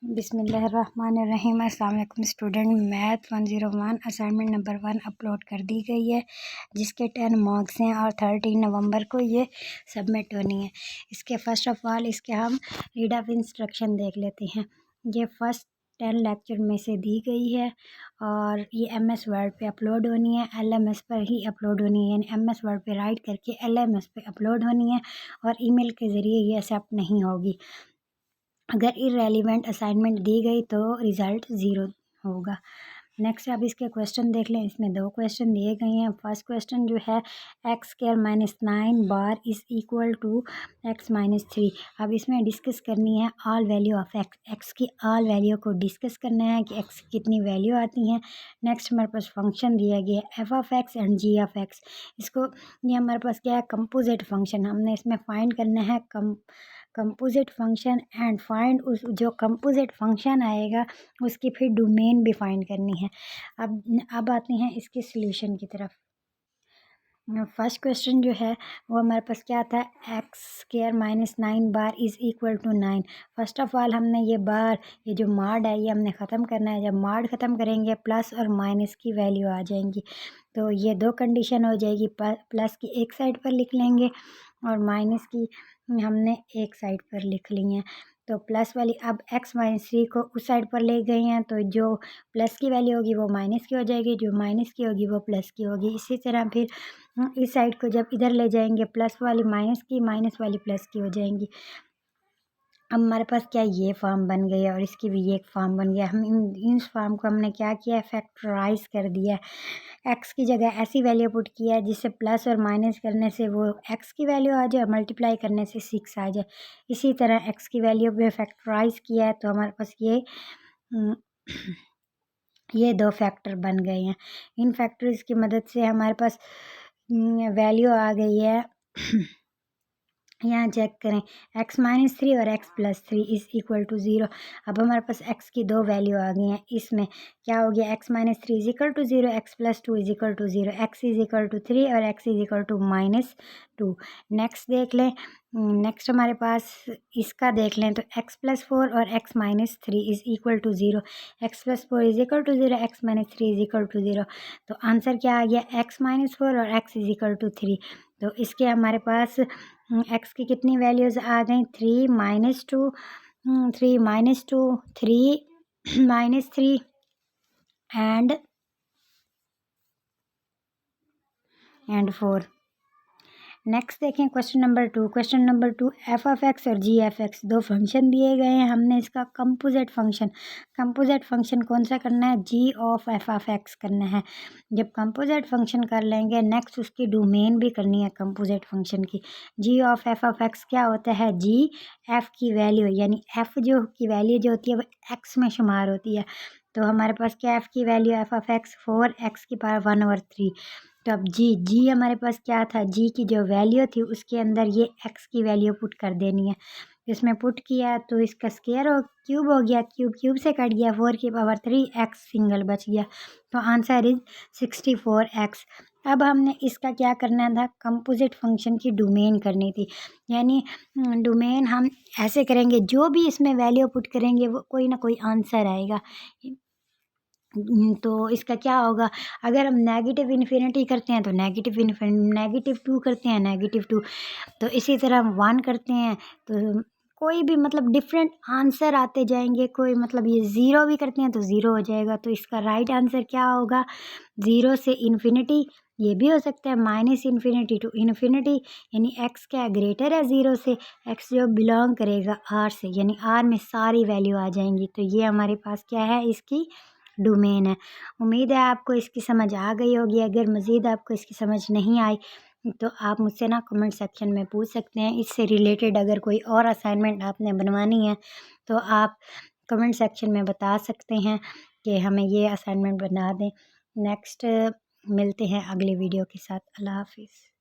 बिस्मिल्लाहिर्रहमानिर्रहीम। अस्सलाम वालेकुम student. Math 101 assignment number 1 upload कर दी गई है, जिसके 10 मार्क्स हैं और 13 नवंबर को ये सबमिट होनी है। इसके फ़र्स्ट ऑफ़ ऑल इसके हम रीड ऑफ इंस्ट्रक्शन देख लेते हैं। ये फ़र्स्ट 10 लेक्चर में से दी गई है और ये MS वर्ड पे अपलोड होनी है, LMS पर ही अपलोड होनी है, यानी MS वर्ड पे राइट करके LMS पे अपलोड होनी है और ईमेल के ज़रिए ये एक्सेप्ट नहीं होगी। अगर इररेलेवेंट असाइनमेंट दी गई तो रिज़ल्ट ज़ीरो होगा। नेक्स्ट अब इसके क्वेश्चन देख लें। इसमें 2 क्वेश्चन दिए गए हैं। फर्स्ट क्वेश्चन जो है x² - 9 is equal to x-3। अब इसमें डिस्कस करनी है ऑल वैल्यू ऑफ x की ऑल वैल्यू को डिस्कस करना है कि x की कितनी वैल्यू आती हैं। नेक्स्ट हमारे पास फंक्शन दिया गया है f(x) एंड g(x). इसको ये हमारे पास क्या है, कंपोजिट फंक्शन। हमने इसमें फाइंड करना है कंपोजिट फंक्शन एंड फाइंड उस जो कंपोजिट फंक्शन आएगा उसकी फिर डोमेन भी फाइंड करनी है। अब आते हैं इसके सॉल्यूशन की तरफ। फर्स्ट क्वेश्चन जो है वो हमारे पास क्या था, x² - 9 is equal to 9। First of all हमने ये जो माड है ये हमने ख़त्म करना है। जब माड ख़त्म करेंगे प्लस और माइनस की वैल्यू आ जाएंगी, तो ये 2 कंडीशन हो जाएगी। प्लस की एक साइड पर लिख लेंगे और माइनस की हमने एक साइड पर लिख ली हैं। तो प्लस वाली अब x-3 को उस साइड पर ले गए हैं, तो जो प्लस की वैल्यू होगी वो माइनस की हो जाएगी, जो माइनस की होगी वो प्लस की होगी। इसी तरह फिर इस साइड को जब इधर ले जाएंगे प्लस वाली माइनस की, माइनस वाली प्लस की हो जाएंगी। अब हमारे पास क्या ये फॉर्म बन गई है और इसकी भी एक फॉर्म बन गया। हम इस फॉर्म को हमने क्या किया है, फैक्टराइज कर दिया है। एक्स की जगह ऐसी वैल्यू पुट किया है जिससे प्लस और माइनस करने से वो एक्स की वैल्यू आ जाए और मल्टीप्लाई करने से 6 आ जाए। इसी तरह एक्स की वैल्यू पे फैक्टराइज किया है तो हमारे पास ये 2 फैक्टर बन गए हैं। इन फैक्टर्स की मदद से हमारे पास वैल्यू आ गई है। यहाँ चेक करें, x-3 और x+3 इज़ इक्वल टू 0। अब हमारे पास x की 2 वैल्यू आ गई हैं। इसमें क्या हो गया, x-3 is equal to 0, x+2 is equal to 0, x is equal to 3 और x is equal to -2। Next देख लें। नेक्स्ट हमारे पास इसका देख लें तो x+4 और x-3 is equal to 0, x+4 is equal to 0, x-3 is equal to 0। तो आंसर क्या आ गया, x-4 और x इज़ इक्वल टू 3। तो इसके हमारे पास x की कितनी वैल्यूज़ आ गई, 3 -2, 3 -2, 3 -3 एंड 4। नेक्स्ट देखें question number 2। Question number 2, f(x) और g(x) 2 फंक्शन दिए गए हैं। हमने इसका कंपोजिट फंक्शन कौन सा करना है, g ऑफ f(x) करना है। जब कंपोजिट फंक्शन कर लेंगे नेक्स्ट उसकी डोमेन भी करनी है कंपोजिट फंक्शन की। g ऑफ f(x) क्या होता है, g f की वैल्यू, यानी f जो की वैल्यू जो होती है वो x में शुमार होती है। तो हमारे पास क्या f की वैल्यू f(x) 4x⁻1/3। तो अब जी हमारे पास क्या था, जी की जो वैल्यू थी उसके अंदर ये x की वैल्यू पुट कर देनी है। इसमें पुट किया तो इसका स्क्वायर और क्यूब हो गया, क्यूब से कट गया, 4³ x सिंगल बच गया। तो आंसर इज 64x। अब हमने इसका क्या करना था, कंपोजिट फंक्शन की डोमेन करनी थी। यानी डोमेन हम ऐसे करेंगे, जो भी इसमें वैल्यू पुट करेंगे वो कोई ना कोई आंसर आएगा। तो इसका क्या होगा, अगर हम नेगेटिव इन्फिनिटी करते हैं तो -2 करते हैं -2। तो इसी तरह हम 1 करते हैं तो कोई भी मतलब डिफरेंट आंसर आते जाएंगे। कोई मतलब ये 0 भी करते हैं तो 0 हो जाएगा। तो इसका राइट आंसर क्या होगा, 0 से इन्फिनिटी। ये भी हो सकता है -इन्फिनिटी टू इन्फिनिटी, यानी x क्या ग्रेटर है 0 से, x जो बिलोंग करेगा r से, यानी r में सारी वैल्यू आ जाएंगी। तो ये हमारे पास क्या है, इसकी डोमेन है। उम्मीद है आपको इसकी समझ आ गई होगी। अगर मज़ीद आपको इसकी समझ नहीं आई तो आप मुझसे ना कमेंट सेक्शन में पूछ सकते हैं। इससे रिलेटेड अगर कोई और असाइनमेंट आपने बनवानी है तो आप कमेंट सेक्शन में बता सकते हैं कि हमें ये असाइनमेंट बना दें। नेक्स्ट मिलते हैं अगले वीडियो के साथ। अल्लाह हाफिज़।